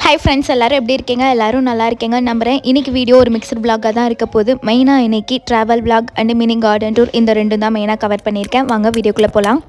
Hi friends, எல்லோரும் எப்படி இருக்கீங்க? எல்லோரும் நல்லா இருக்கீங்க நம்புகிறேன். இன்றைக்கி வீடியோ ஒரு மிக்சர் விளாகாக தான் இருக்க போகுது. மெயினாக இன்றைக்கி travel vlog and mini garden tour இந்த ரெண்டும் தான் மெயினாக கவர் பண்ணியிருக்கேன். வாங்க வீடியோக்குள்ளே போகலாம்.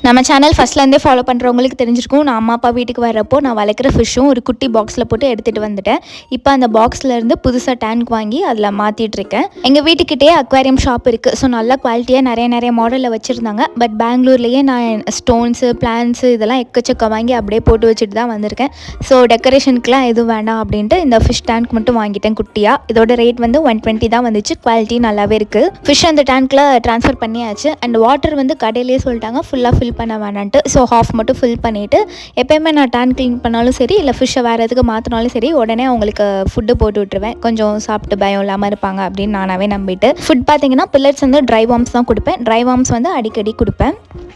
நம்ம சேனல் ஃபஸ்ட்லேருந்தே ஃபாலோ பண்ணுறவங்களுக்கு தெரிஞ்சிருக்கும். நான் அம்மா அப்பா வீட்டுக்கு வரப்போ நான் வளர்க்குற ஃபிஷ்ஷும் ஒரு குட்டி பாக்ஸில் போட்டு எடுத்துகிட்டு வந்துட்டேன். இப்போ அந்த பாக்ஸ்லேருந்து புதுசாக டேங்க் வாங்கி அதில் மாற்றிட்டுருக்கேன். எங்கள் வீட்டுக்கிட்டே அக்வாரியம் ஷாப் இருக்குது. ஸோ நல்ல குவாலிட்டியாக நிறைய மாடலில் வச்சுருந்தாங்க. பட் பெங்களூர்லேயே நான் ஸ்டோன்ஸு பிளான்ஸு இதெல்லாம் எக்கச்சக்க வாங்கி அப்படியே போட்டு வச்சுட்டு தான் வந்திருக்கேன். ஸோ டெக்கரேஷனுக்குலாம் எதுவும் வேண்டாம் அப்படின்ட்டு இந்த ஃபிஷ் டேங்க் மட்டும் வாங்கிட்டேன் குட்டியாக. இதோட ரேட் வந்து 120 தான் வந்துச்சு. குவாலிட்டி நல்லாவே இருக்குது. ஃபிஷ் அந்த டேங்க்கில் ட்ரான்ஸ்ஃபர் பண்ணியாச்சு. அண்ட் வாட்டர் வந்து கடையிலேயே சொல்லிட்டாங்க ஃபுல்லாக ஃபில் பண்ண வேணான்ட்டு. ஸோ ஹாஃப் மட்டும் ஃபில் பண்ணிவிட்டு எப்போயுமே நான் டேங்க் க்ளீன் பண்ணாலும் சரி இல்லை ஃபிஷ்ஷை வேறு எதுக்கு மாற்றினாலும் சரி உடனே அவங்களுக்கு ஃபுட்டு போட்டு விட்டுருவேன். கொஞ்சம் சாப்பிட்டு பயம் இல்லாமல் இருப்பாங்க அப்படின்னு நானாகவே நம்பிட்டு. ஃபுட் பார்த்தீங்கன்னா பில்லட்ஸ் வந்து ட்ரை வார்ம்ஸ் தான் கொடுப்பேன். ட்ரை வார்ம்ஸ் வந்து அடிக்கடி கொடுப்பேன்.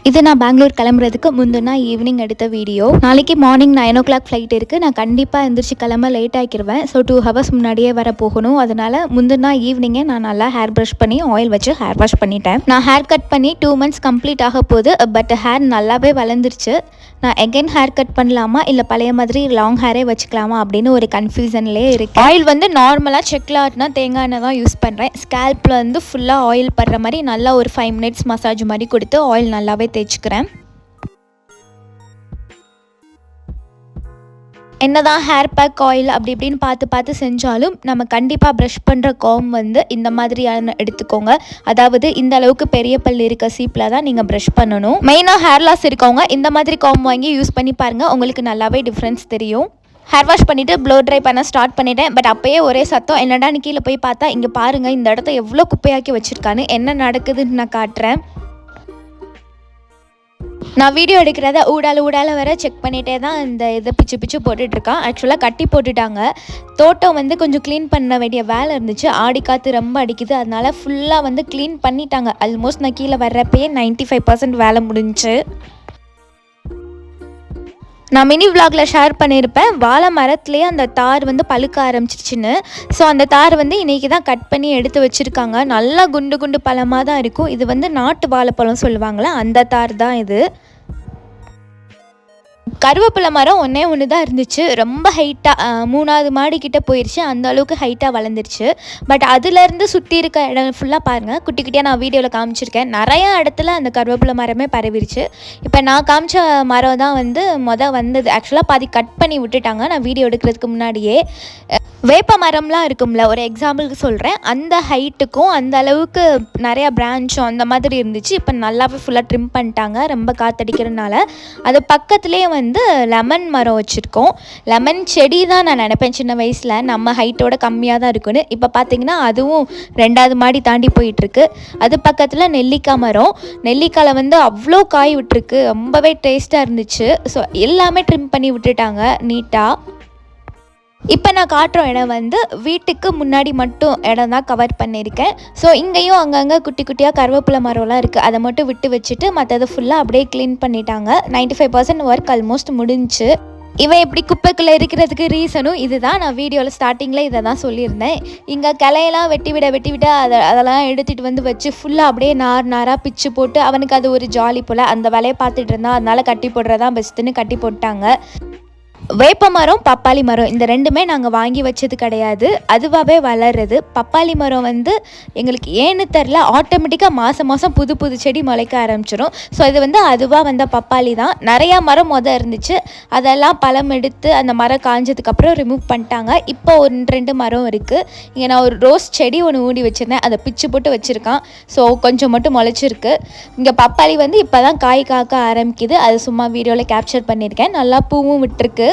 இது நான் பெங்களூர் கிளம்புறதுக்கு முந்தினா ஈவினிங் எடுத்த வீடியோ. நாளைக்கு மார்னிங் 9 o'clock ஃப்ளைட் இருக்குது. நான் கண்டிப்பாக எழுந்திரிச்சு கிளம்ப லேட் ஆக்கிடுவேன். ஸோ 2 hours முன்னாடியே வர போகணும். அதனால் முந்தினா ஈவினிங்கே நான் நல்லா ஹேர் ப்ரஷ் பண்ணி ஆயில் வச்சு ஹேர் வாஷ் பண்ணிட்டேன். நான் ஹேர் கட் பண்ணி 2 months கம்ப்ளீட் ஆக போகுது. பட் ஹேர் நல்லாவே வளர்ந்துருச்சு. நான் எகைன் ஹேர் கட் பண்ணலாமா இல்லை பழைய மாதிரி லாங் ஹேரே வச்சுக்கலாமா அப்படின்னு ஒரு கன்ஃபியூஷன்லேயே இருக்குது. ஆயில் வந்து நார்மலாக செக்கில் ஆட்டினா தேங்காய் எண்ணெய் தான் யூஸ் பண்ணுறேன். ஸ்கேல்பில் வந்து ஃபுல்லாக ஆயில் படுற மாதிரி நல்லா ஒரு 5 minutes மசாஜ் மாதிரி கொடுத்து ஆயில் நல்லாவே தேய்ச்சிக்கிறேன். என்னதான் ஹேர் பேக் ஆயில் அப்படி இப்படின்னு பார்த்து செஞ்சாலும் நம்ம கண்டிப்பாக ப்ரஷ் பண்ணுற காம் வந்து இந்த மாதிரியான எடுத்துக்கோங்க. அதாவது இந்த அளவுக்கு பெரிய பல் இருக்க சீப்பில் தான் நீங்கள் ப்ரஷ் பண்ணணும். மெயினாக ஹேர் லாஸ் இருக்கவங்க இந்த மாதிரி காம் வாங்கி யூஸ் பண்ணி பாருங்கள். உங்களுக்கு நல்லாவே டிஃப்ரென்ஸ் தெரியும். ஹேர் வாஷ் பண்ணிவிட்டு ப்ளோ ட்ரை பண்ண ஸ்டார்ட் பண்ணிட்டேன். பட் அப்போயே ஒரே சத்தம். என்னடான்னு கீழே போய் பார்த்தா இங்கே பாருங்கள் இந்த இடத்த எவ்வளோ குப்பையாக்கி வச்சுருக்கான்னு. என்ன நடக்குதுன்னு நான் காட்டுறேன். நான் வீடியோ எடுக்கிறத ஊடால வர செக் பண்ணிகிட்டே தான் இந்த இதை பிச்சு போட்டுட்ருக்கான். ஆக்சுவலாக கட்டி போட்டுட்டாங்க. தோட்டம் வந்து கொஞ்சம் க்ளீன் பண்ண வேண்டிய வேலை இருந்துச்சு. ஆடி காற்று ரொம்ப அடிக்குது. அதனால் ஃபுல்லாக வந்து க்ளீன் பண்ணிட்டாங்க. ஆல்மோஸ்ட் நான் கீழே வர்றப்பயே 95% வேலை முடிஞ்சு. நான் மினி விளாகில் ஷேர் பண்ணியிருப்பேன். வாழை மரத்துலேயே அந்த தார் வந்து பழுக்க ஆரம்பிச்சிருச்சுன்னு. ஸோ அந்த தார் வந்து இன்றைக்கி தான் கட் பண்ணி எடுத்து வச்சுருக்காங்க. நல்லா குண்டு பழமாக தான் இருக்கும். இது வந்து நாட்டு வாழைப்பழம் சொல்லுவாங்களே அந்த தார் தான் இது. கருவேப்பிலை மரம் ஒன்று தான் இருந்துச்சு. ரொம்ப ஹைட்டாக 3வது மாடிக்கிட்ட போயிடுச்சு. அந்த அளவுக்கு ஹைட்டாக வளர்ந்துருச்சு. பட் அதுலேருந்து சுற்றி இருக்க இடம் ஃபுல்லாக பாருங்கள். குட்டி குட்டியாக நான் வீடியோவில் காமிச்சிருக்கேன். நிறையா இடத்துல அந்த கருவேப்பிலை மரமே பரவிருச்சு. இப்போ நான் காமிச்ச மரம் தான் வந்து வந்தது. ஆக்சுவலாக பாதி கட் பண்ணி விட்டுட்டாங்க நான் வீடியோ எடுக்கிறதுக்கு முன்னாடியே. வேப்ப மரம்லாம் இருக்கும்ல, ஒரு எக்ஸாம்பிளுக்கு சொல்கிறேன். அந்த ஹைட்டுக்கும் அந்த அளவுக்கு நிறையா பிரான்ச்சும் அந்த மாதிரி இருந்துச்சு. இப்போ நல்லாவே ஃபுல்லாக ட்ரிம் பண்ணிட்டாங்க ரொம்ப காற்றடிக்கிறதுனால. அது பக்கத்துலேயே வந்து லெமன் மரம் வச்சுருக்கோம். லெமன் செடி தான் நான் நினைப்பேன் சின்ன வயசில் நம்ம ஹைட்டோட கம்மியாக தான் இருக்குன்னு. இப்போ பார்த்திங்கன்னா அதுவும் 2வது மாடி தாண்டி போயிட்டுருக்கு. அது பக்கத்தில் நெல்லிக்காய் மரம். நெல்லிக்காயில் வந்து அவ்வளோ காய் விட்டுருக்கு. ரொம்பவே டேஸ்ட்டாக இருந்துச்சு. ஸோ எல்லாமே ட்ரிம் பண்ணி விட்டுட்டாங்க நீட்டாக. இப்போ நான் காட்டுற இடம் வந்து வீட்டுக்கு முன்னாடி மட்டும் இடம் தான் கவர் பண்ணியிருக்கேன். ஸோ இங்கேயும் அங்கங்கே குட்டி குட்டியாக கருவேப்பிலை மரம்லாம் இருக்குது. அதை மட்டும் விட்டு வச்சுட்டு மற்றது ஃபுல்லாக அப்படியே க்ளீன் பண்ணிட்டாங்க. 95% ஒர்க் ஆல்மோஸ்ட் முடிஞ்சு. இவன் இப்படி குப்பைக்குள்ளே இருக்கிறதுக்கு ரீசனும் இதுதான். நான் வீடியோவில் ஸ்டார்டிங்கில் இதை தான் சொல்லியிருந்தேன். இங்கே கிளையெல்லாம் வெட்டி விட அதெல்லாம் எடுத்துகிட்டு வந்து வச்சு ஃபுல்லாக அப்படியே நாராக பிச்சு போட்டு அவனுக்கு அது ஒரு ஜாலி போல் அந்த வேலையை பார்த்துட்டு இருந்தான். அதனால் கட்டி போடுறதான் பெஸ்ட்டுன்னு கட்டி போட்டாங்க. வேப்ப மரம் பப்பாளி மரம் இந்த ரெண்டுமே நாங்கள் வாங்கி வச்சது கிடையாது. அதுவாகவே வளர்றது. பப்பாளி மரம் வந்து எங்களுக்கு ஏன்னு தெரில ஆட்டோமேட்டிக்காக மாதம் புது செடி முளைக்க ஆரம்பிச்சிடும். ஸோ இது வந்து அதுவாக வந்த பப்பாளி தான். நிறையா மரம் இருந்துச்சு. அதெல்லாம் பழம் எடுத்து அந்த மரம் காஞ்சதுக்கப்புறம் ரிமூவ் பண்ணிட்டாங்க. இப்போ 1-2 மரம் இருக்குது. இங்கே நான் ஒரு ரோஸ் செடி ஒன்று ஊடி வச்சுருந்தேன். அதை பிச்சு போட்டு வச்சுருக்கான். ஸோ கொஞ்சம் மட்டும் முளைச்சிருக்கு. இங்கே பப்பாளி வந்து இப்போ தான் காய் காக்க ஆரம்பிக்குது. அது சும்மா வீடியோவில் கேப்சர் பண்ணியிருக்கேன். நல்லா பூவும் விட்டுருக்கு.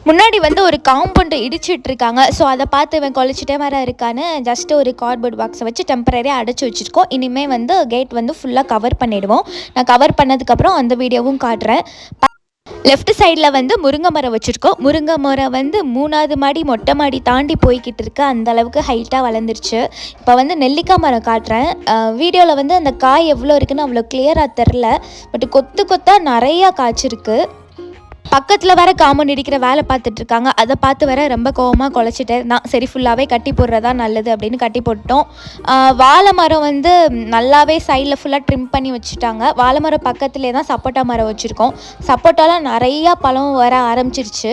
முன்னாடி வந்து ஒரு காம்பவுண்டு இடிச்சிட்ருக்காங்க. ஸோ அதை பார்த்து இவன் குலைச்சிட்டே வர இருக்கான்னு ஜஸ்ட்டு ஒரு கார்ட்போர்ட் பாக்ஸை வச்சு டெம்பரரியாக அடைச்சி வச்சுருக்கோம். இனிமேல் வந்து கேட் வந்து ஃபுல்லாக கவர் பண்ணிவிடுவோம். நான் கவர் பண்ணதுக்கப்புறம் அந்த வீடியோவும் காட்டுறேன். லெஃப்ட் சைடில் வந்து முருங்கை மரம் வச்சுருக்கோம். முருங்கை மரம் வந்து 3வது மாடி மொட்டை மாடி தாண்டி போய்கிட்டு இருக்கு. அந்த அளவுக்கு ஹைட்டாக வளர்ந்துருச்சு. இப்போ வந்து நெல்லிக்காய் மரம் காட்டுறேன். வீடியோவில் வந்து அந்த காய் எவ்வளோ இருக்குன்னு அவ்வளோ கிளியராக தெரில. பட் கொத்தாக நிறையா காய்ச்சிருக்கு. பக்கத்தில் வேற காம்பவுண்ட் இடிக்கிற வேலை பார்த்துட்ருக்காங்க. அதை பார்த்து வேற ரொம்ப கோவமாக குலைச்சிட்டே இருந்தான். சரி ஃபுல்லாகவே கட்டி போடுறதா நல்லது அப்படின்னு கட்டி போட்டோம். வாழை மரம் வந்து நல்லாவே சைடில் ஃபுல்லாக ட்ரிம் பண்ணி வச்சுட்டாங்க. வாழை மரம் பக்கத்துலேயே தான் சப்போட்டா மரம் வச்சுருக்கோம். சப்போட்டாலாம் நிறையா பழம் வர ஆரம்பிச்சிருச்சு.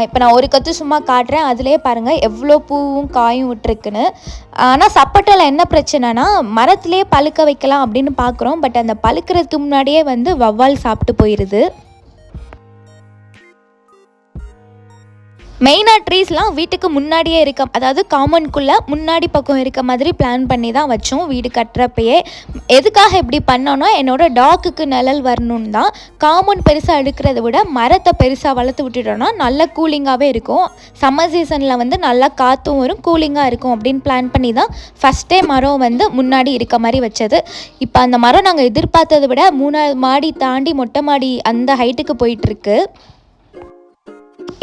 இப்போ நான் ஒரு கற்று சும்மா காட்டுறேன். அதிலே பாருங்கள் எவ்வளோ பூவும் காயும் விட்டுருக்குன்னு. ஆனால் சப்போட்டாவில் என்ன பிரச்சனைனா மரத்துலேயே பழுக்க வைக்கலாம் அப்படின்னு பார்க்குறோம். பட் அந்த பழுக்கிறதுக்கு முன்னாடியே வந்து வவ்வால் சாப்பிட்டு போயிடுது. மெயினாக ட்ரீஸ்லாம் வீட்டுக்கு முன்னாடியே இருக்க, அதாவது காம்பவுண்ட்குள்ளே முன்னாடி பக்கம் இருக்க மாதிரி பிளான் பண்ணி தான் வச்சோம் வீடு கட்டுறப்பயே. எதுக்காக இப்படி பண்ணோன்னா என்னோடய டாக்குக்கு நிழல் வரணுன்னு தான். காம்பவுண்ட் பெருசாக எடுக்கிறத விட மரத்தை பெருசாக வளர்த்து விட்டுட்டோன்னா நல்ல கூலிங்காகவே இருக்கும். சம்மர் சீசனில் வந்து நல்லா காற்றும் வரும், கூலிங்காக இருக்கும் அப்படின்னு பிளான் பண்ணி தான் ஃபஸ்ட்டே மரம் வந்து முன்னாடி இருக்க மாதிரி வச்சது. இப்போ அந்த மரம் நாங்கள் எதிர்பார்த்ததை விட 3வது மாடி தாண்டி மொட்டை மாடி அந்த ஹைட்டுக்கு போயிட்டுருக்கு.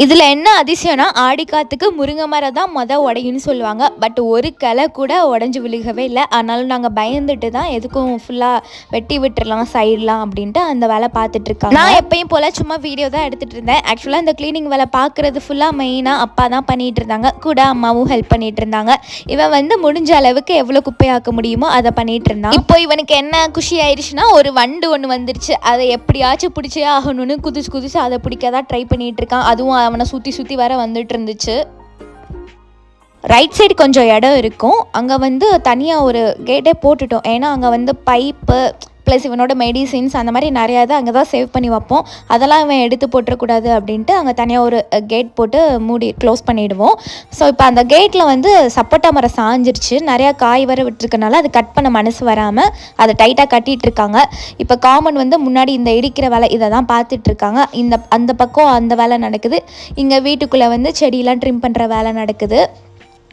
இதில் என்ன அதிசயம்னா ஆடி காற்றுக்கு முருங்கை மரம் தான் உடையுன்னு சொல்லுவாங்க. பட் ஒரு கிளை கூட உடஞ்சி விழுகவே இல்லை. ஆனாலும் நாங்கள் பயந்துட்டு தான் எதுக்கும் ஃபுல்லாக வெட்டி விட்டுறலாம் சைடெலாம் அப்படின்ட்டு அந்த வேலை பார்த்துட்ருக்காங்க. நான் எப்பயும் போல் சும்மா வீடியோ தான் எடுத்துகிட்டு இருந்தேன். ஆக்சுவலாக இந்த க்ளீனிங் வேலை பார்க்குறது ஃபுல்லாக மெயினாக அப்பா தான் பண்ணிகிட்டு இருந்தாங்க. கூட அம்மாவும் ஹெல்ப் பண்ணிகிட்டு இருந்தாங்க. இவன் வந்து முடிஞ்ச அளவுக்கு எவ்வளோ குப்பையாக்க முடியுமோ அதை பண்ணிகிட்டு இருந்தான். இப்போ இவனுக்கு என்ன குஷி ஆயிடுச்சுன்னா ஒரு வண்டு ஒன்று வந்துருச்சு. அதை எப்படியாச்சும் பிடிச்சே ஆகணும்னு குதிச்சு அதை பிடிக்க தான் ட்ரை பண்ணிகிட்டு இருக்கான். அதுவும் அவனை சுற்றி வர வந்துட்டு இருந்துச்சு. ரைட் சைடு கொஞ்சம் இடம் இருக்கும். அங்கே வந்து தனியாக ஒரு கேட்டே போட்டுட்டோம். ஏன்னா அங்கே வந்து பைப்பு ப்ளஸ் இவனோட மெடிசின்ஸ் அந்த மாதிரி நிறையா தான் அங்கே தான் சேவ் பண்ணி வைப்போம். அதெல்லாம் இவன் எடுத்து போட்டுறக்கூடாது அப்படின்ட்டு அங்கே தனியாக ஒரு கேட் போட்டு மூடி க்ளோஸ் பண்ணிவிடுவோம். ஸோ இப்போ அந்த கேட்டில் வந்து சப்போட்டா மரம் சாஞ்சிருச்சு. நிறையா காய் வர விட்டுருக்கனால அது கட் பண்ண மனசு வராமல் அதை டைட்டாக கட்டிகிட்டு இருக்காங்க. இப்போ காமன் வந்து முன்னாடி இந்த இடிக்கிற வேலை இதை தான் பார்த்துட்ருக்காங்க. அந்த பக்கம் அந்த வேலை நடக்குது. இங்கே வீட்டுக்குள்ளே வந்து செடியெலாம் ட்ரிம் பண்ணுற வேலை நடக்குது.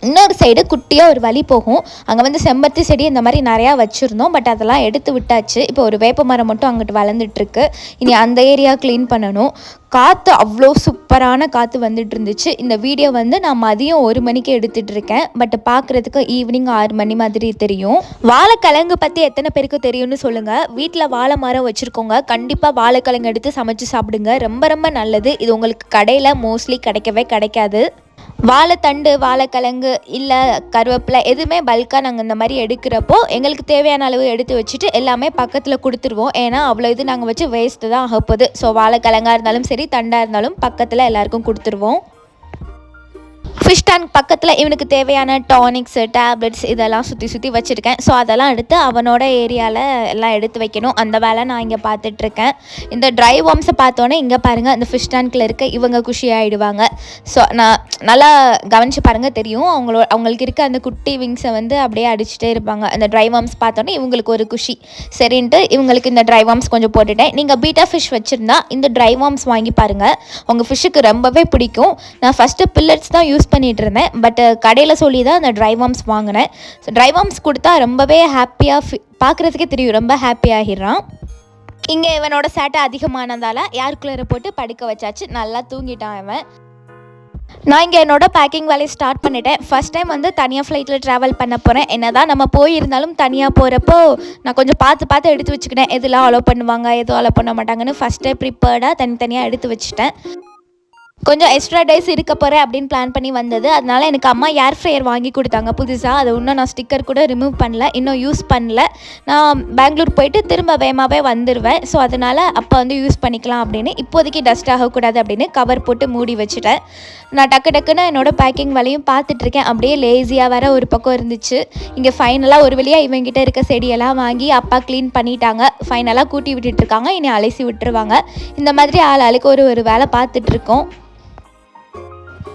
இன்னொரு சைடு குட்டியாக ஒரு வழி போகும். அங்கே வந்து செம்பருத்தி செடி இந்த மாதிரி நிறையா வச்சுருந்தோம். பட் அதெல்லாம் எடுத்து விட்டாச்சு. இப்போ ஒரு வேப்ப மரம் மட்டும் அங்கிட்டு வளர்ந்துட்டுருக்கு. இனி அந்த ஏரியா க்ளீன் பண்ணணும். காற்று அவ்வளோ சூப்பரான காற்று வந்துட்டு இருந்துச்சு. இந்த வீடியோ வந்து நான் மதியம் 1 மணிக்கு எடுத்துகிட்டு இருக்கேன். பட் பார்க்குறதுக்கு ஈவினிங் 6 மணி மாதிரி தெரியும். வாழைக்கிழங்கு பற்றி எத்தனை பேருக்கு தெரியும்னு சொல்லுங்கள். வீட்டில் வாழை மரம் வச்சுருக்கோங்க. கண்டிப்பாக வாழைக்கிழங்கு எடுத்து சமைச்சு சாப்பிடுங்க. ரொம்ப ரொம்ப நல்லது. இது உங்களுக்கு கடையில் மோஸ்ட்லி கிடைக்காது. வாழைத்தண்டு, வாழைக்கிழங்கு இல்லை கருவேப்பிலை எதுவுமே பல்காக நாங்கள் இந்த மாதிரி எடுக்கிறப்போ எங்களுக்கு தேவையான அளவு எடுத்து வச்சுட்டு எல்லாமே பக்கத்தில் கொடுத்துருவோம். ஏன்னா அவ்வளோ இது நாங்கள் வச்சு வேஸ்ட்டு தான் ஆகப்போகுது. ஸோ வாழைக்கிழங்காக இருந்தாலும் சரி தண்டாக இருந்தாலும் பக்கத்தில் எல்லாருக்கும் கொடுத்துருவோம். ஃபிஷ் டேங்க் பக்கத்தில் இவனுக்கு தேவையான டானிக்ஸு டேப்லெட்ஸ் இதெல்லாம் சுற்றி வச்சுருக்கேன். ஸோ அதெல்லாம் எடுத்து அவனோட ஏரியாவில் எல்லாம் எடுத்து வைக்கணும். அந்த வேலை நான் இங்கே பார்த்துட்ருக்கேன். இந்த ட்ரை வார்ம்ஸை பார்த்தோன்னே இங்கே பாருங்கள் இந்த ஃபிஷ் டேங்க்கில் இருக்க இவங்க குஷியாகிடுவாங்க. ஸோ நான் நல்லா கவனித்து பாருங்கள் தெரியும். அவங்களுக்கு இருக்க அந்த குட்டி விங்ஸை வந்து அப்படியே அடிச்சுட்டே இருப்பாங்க. அந்த ட்ரை வார்ம்ஸ் பார்த்தோன்னே இவங்களுக்கு ஒரு குஷி. சரின்ட்டு இவங்களுக்கு இந்த ட்ரை வார்ம்ஸ் கொஞ்சம் போட்டுட்டேன். நீங்கள் பீட்டா ஃபிஷ் வச்சுருந்தா இந்த ட்ரை வார்ம்ஸ் வாங்கி பாருங்கள். உங்கள் ஃபிஷ்ஷுக்கு ரொம்பவே பிடிக்கும். நான் ஃபஸ்ட்டு பில்லட்ஸ் தான் யூஸ் பண்ணிட்டு இருந்தேன். பட் கடையில் சொல்லி தான் அந்த ட்ரை வார்ம்ஸ் வாங்கினேன். ஸோ ட்ரை வார்ம்ஸ் கொடுத்தா ரொம்பவே ஹாப்பியாக பார்க்குறதுக்கே தெரியும், ரொம்ப ஹாப்பியாகிடுறான். இங்கே இவனோட சேட்டை அதிகமானதால் ஏர்குலரை போட்டு படுக்க வச்சாச்சு. நல்லா தூங்கிட்டான் இவன். நான் இங்கே என்னோட பேக்கிங் வேலையை ஸ்டார்ட் பண்ணிட்டேன். ஃபஸ்ட் டைம் வந்து தனியாக ஃப்ளைட்டில் ட்ராவல் பண்ண போகிறேன். என்ன தான் நம்ம போயிருந்தாலும் தனியாக போகிறப்போ நான் கொஞ்சம் பார்த்து எடுத்து வச்சுக்கிட்டேன். எதெல்லாம் அலோவ் பண்ணுவாங்க எதுவும் அலோவ் பண்ண மாட்டாங்கன்னு ஃபஸ்ட்டே ப்ரிப்பேர்டாக தனித்தனியாக எடுத்து வச்சுட்டேன். கொஞ்சம் எக்ஸ்ட்ரா டேஸ் இருக்க போகிறேன் அப்படின்னு பிளான் பண்ணி வந்தது. அதனால் எனக்கு அம்மா ஏர் ஃப்ரையர் வாங்கி கொடுத்தாங்க புதுசாக. அதை இன்னும் நான் ஸ்டிக்கர் கூட ரிமூவ் பண்ணல, இன்னும் யூஸ் பண்ணல. நான் பெங்களூர் போயிட்டு திரும்ப வேகமாகவே வந்துடுவேன். ஸோ அதனால் அப்போ வந்து யூஸ் பண்ணிக்கலாம் அப்படின்னு, இப்போதைக்கு டஸ்ட் ஆகக்கூடாது அப்படின்னு கவர் போட்டு மூடி வச்சுட்டேன். நான் டக்குன்னு என்னோடய பேக்கிங் வேலையும் பார்த்துட்ருக்கேன். அப்படியே லேசியாக வேறு ஒரு பக்கம் இருந்துச்சு. இங்கே ஃபைனலாக ஒரு வழியாக இவங்கிட்ட இருக்க செடியெல்லாம் வாங்கி அப்பா க்ளீன் பண்ணிட்டாங்க. ஃபைனலாக கூட்டி விட்டுட்டுருக்காங்க. இனி அலசி விட்டுருவாங்க. இந்த மாதிரி ஆளுக்கு ஒரு வேலை பார்த்துட்ருக்கோம்.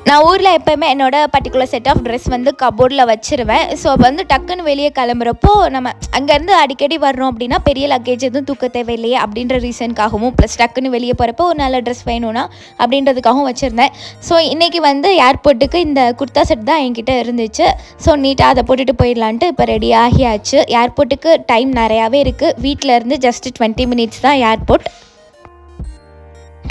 நான் ஊரில் எப்போயுமே என்னோடய பர்டிகுலர் செட் ஆஃப் ட்ரெஸ் வந்து கபோர்டில் வச்சுருவேன். ஸோ வந்து டக்குன்னு வெளியே கிளம்புறப்போ நம்ம அங்கேருந்து அடிக்கடி வர்றோம் அப்படின்னா பெரிய லக்கேஜ் எதுவும் தூக்க தேவையில்லையே அப்படின்ற ரீசனுக்காகவும், ப்ளஸ் டக்குன்னு வெளியே போகிறப்போ ஒரு நல்ல ட்ரெஸ் வேணும்னா அப்படின்றதுக்காகவும் வச்சுருந்தேன். ஸோ இன்றைக்கி வந்து ஏர்போர்ட்டுக்கு இந்த குர்தா செட் தான் என்கிட்ட இருந்துச்சு. ஸோ நீட்டாக அதை போட்டுட்டு போயிடலான்ட்டு இப்போ ரெடி ஆகியாச்சு. ஏர்போர்ட்டுக்கு டைம் நிறையாவே இருக்குது. வீட்டிலேருந்து ஜஸ்ட் 20 மினிட்ஸ் தான் ஏர்போர்ட்.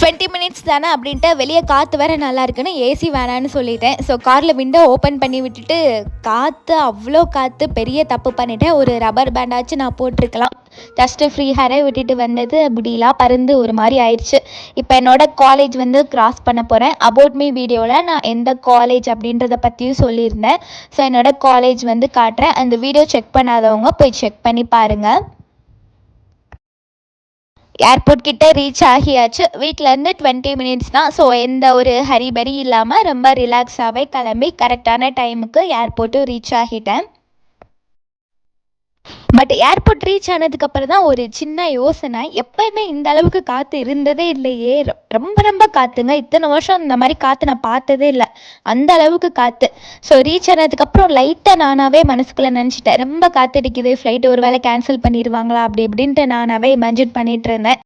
20 மினிட்ஸ் தானே அப்படின்ட்டு வெளியே காற்று வேறு நல்லா இருக்குன்னு ஏசி வேணான்னு சொல்லிட்டேன். ஸோ காரில் விண்டோ ஓப்பன் பண்ணி விட்டுட்டு காற்று அவ்வளோ காற்று பெரிய தப்பு பண்ணிட்டேன். ஒரு ரப்பர் பேண்டாச்சும் நான் போட்டிருக்கலாம். ஜஸ்ட்டு ஃப்ரீ ஹேரே விட்டுட்டு வந்தது முடியலாம் பருந்து ஒரு மாதிரி ஆயிடுச்சு. இப்போ என்னோடய காலேஜ் வந்து கிராஸ் பண்ண போகிறேன். அபவுட் மீ வீடியோவில் நான் எந்த காலேஜ் அப்படின்றத பற்றியும் சொல்லியிருந்தேன். ஸோ என்னோடய காலேஜ் வந்து காட்டுறேன். அந்த வீடியோ செக் பண்ணாதவங்க போய் செக் பண்ணி பாருங்கள். ஏர்போர்ட் கிட்ட ரீச் ஆகியாச்சு. வீட்டிலேருந்து 20 மினிட்ஸ் தான். ஸோ எந்த ஒரு ஹரிபரி இல்லாமல் ரொம்ப ரிலாக்ஸாகவே கிளம்பி கரெக்டான டைமுக்கு ஏர்போர்ட்டும் ரீச் ஆகிட்டேன். பட் ஏர்போர்ட் ரீச் ஆனதுக்கப்புறம் தான் ஒரு சின்ன யோசனை. எப்போயுமே இந்த அளவுக்கு காற்று இருந்ததே இல்லையே, ரொம்ப ரொம்ப காற்றுங்க. இத்தனை வருஷம் இந்த மாதிரி காற்று நான் பார்த்ததே இல்லை, அந்த அளவுக்கு காற்று. ஸோ ரீச் ஆனதுக்கப்புறம் லைட்டாக நானாகவே மனசுக்குள்ளே நினச்சிட்டேன், ரொம்ப காற்றடிக்குது, ஃப்ளைட்டு ஒரு வேளை கேன்சல் பண்ணிடுவாங்களா அப்படி இப்படின்ட்டு நானாகவே இமேஜின் பண்ணிட்டு இருந்தேன்.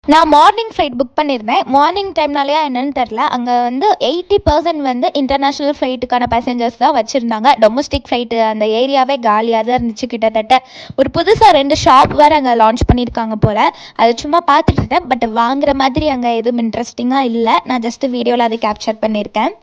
நான் மார்னிங் ஃப்ளைட் புக் பண்ணியிருந்தேன். மார்னிங் டைம்னாலேயா என்னன்னு தெரில, அங்கே வந்து 80% வந்து இன்டர்நேஷ்னல் ஃப்ளைட்டுக்கான பேசஞ்சர்ஸ் தான் வச்சுருந்தாங்க. டொமஸ்டிக் ஃப்ளைட்டு அந்த ஏரியாவே காலியாக தான் இருந்துச்சு. கிட்டத்தட்ட ஒரு புதுசாக 2 ஷாப் வேறு அங்கே லான்ச் பண்ணியிருக்காங்க போல். அதை சும்மா பார்த்துட்டு இருந்தேன். பட் வாங்குற மாதிரி அங்கே எதுவும் இன்ட்ரெஸ்டிங்காக இல்லை. நான் ஜஸ்ட்டு வீடியோவில் அதை கேப்சர் பண்ணியிருக்கேன்.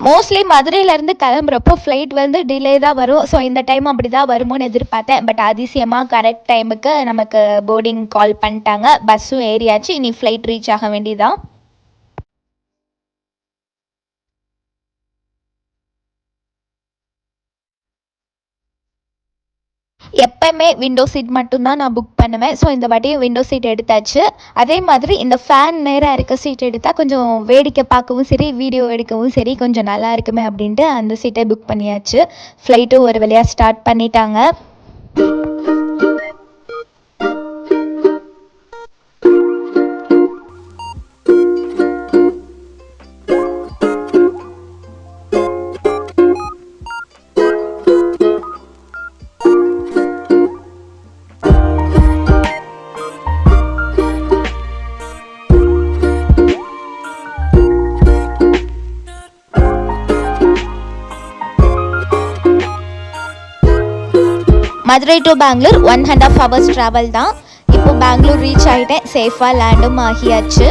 மோஸ்ட்லி மதுரையிலேருந்து கிளம்புறப்போ ஃப்ளைட் வந்து டிலே தான் வரும். ஸோ இந்த டைம் அப்படி தான் வருமோன்னு எதிர்பார்த்தேன். பட் அதிசயமாக கரெக்ட் டைமுக்கு நமக்கு போர்டிங் கால் பண்ணிட்டாங்க. பஸ்ஸும் ஏறியாச்சு. இனி ஃப்ளைட் ரீச் ஆக வேண்டியதான். எப்போயுமே விண்டோ சீட் மட்டும்தான் நான் புக் பண்ணுவேன். ஸோ இந்த வாட்டியும் விண்டோ சீட் எடுத்தாச்சு. அதே மாதிரி இந்த ஃபேன் நேராக இருக்க சீட் எடுத்தால் கொஞ்சம் வேடிக்கை பார்க்கவும் சரி, வீடியோ எடுக்கவும் சரி கொஞ்சம் நல்லா இருக்குமே அப்படின்ட்டு அந்த சீட்டை புக் பண்ணியாச்சு. ஃப்ளைட்டும் ஒரு வழியாக ஸ்டார்ட் பண்ணிட்டாங்க. Madurai to Bangalore 1.5 hours travel தான். இப்போ பெங்களூர் ரீச் ஆகிட்டேன். சேஃபாக லேண்டும் ஆகியாச்சு.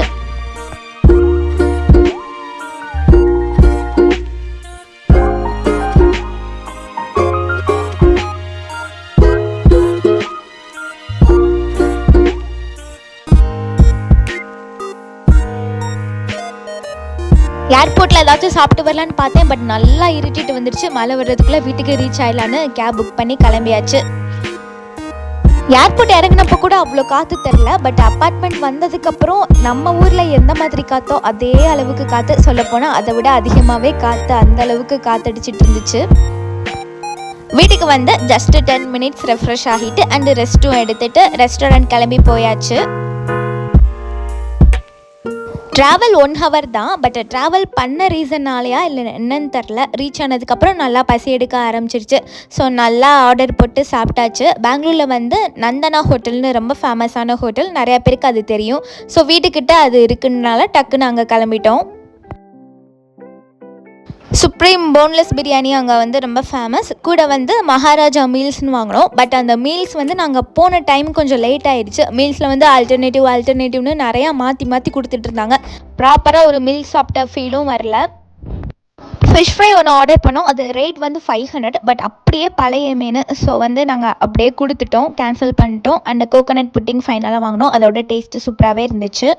ஏர்போர்ட்டில் ஏதாச்சும் சாப்பிட்டு வரலான்னு பார்த்தேன். பட் நல்லா இருட்டிட்டு வந்துடுச்சு. மழை வர்றதுக்குள்ளே வீட்டுக்கு ரீச் ஆகிடலான்னு கேப் புக் பண்ணி கிளம்பியாச்சு. ஏர்போர்ட் இறங்கினப்போ கூட அவ்வளோ காற்று தெரில. பட் அப்பார்ட்மெண்ட் வந்ததுக்கப்புறம் நம்ம ஊரில் எந்த மாதிரி காற்றோ அதே அளவுக்கு காற்று, சொல்லப்போனால் அதை விட அதிகமாகவே காற்று, அந்த அளவுக்கு காற்றடிச்சிட்டு இருந்துச்சு. வீட்டுக்கு வந்து ஜஸ்ட்டு 10 மினிட்ஸ் ரெஃப்ரெஷ் ஆகிட்டு அண்டு ரெஸ்ட்டும் எடுத்துகிட்டு ரெஸ்டாரண்ட் கிளம்பி போயாச்சு. ட்ராவல் 1 hour தான். பட் ட்ராவல் பண்ண ரீசன்னாலையா இல்லை என்னன்னு தெரில, ரீச் ஆனதுக்கப்புறம் நல்லா பசி எடுக்க ஆரம்பிச்சிருச்சு. ஸோ நல்லா ஆர்டர் போட்டு சாப்பிட்டாச்சு. பெங்களூரில் வந்து நந்தனா ஹோட்டல்னு ரொம்ப ஃபேமஸான ஹோட்டல், நிறையா பேருக்கு அது தெரியும். ஸோ வீட்டுக்கிட்ட அது இருக்குன்னால டக்குன்னு அங்கே கிளம்பிட்டோம். சுப்ரீம் போன்லெஸ் பிரியாணி அங்கே வந்து ரொம்ப ஃபேமஸ். கூட வந்து மகாராஜா மீல்ஸ்னு வாங்கினோம். பட் அந்த மீல்ஸ் வந்து நாங்கள் போன டைம் கொஞ்சம் லேட் ஆகிடுச்சு. மீல்ஸில் வந்து ஆல்டர்னேட்டிவ்னு நிறையா மாற்றி கொடுத்துட்டு இருந்தாங்க. ப்ராப்பராக ஒரு மீல் சாப்பிட்ட ஃபீலும் வரல. ஃபிஷ் ஃப்ரை ஒன்று ஆர்டர் பண்ணோம். அது ரேட் வந்து 500. பட் அப்படியே பழைய மீன். ஸோ வந்து நாங்கள் அப்படியே கொடுத்துட்டோம், கேன்சல் பண்ணிட்டோம். அண்ட் கோகோனட் புட்டிங் ஃபைனலாக வாங்கினோம். அதோட டேஸ்ட்டு சூப்பராகவே இருந்துச்சு.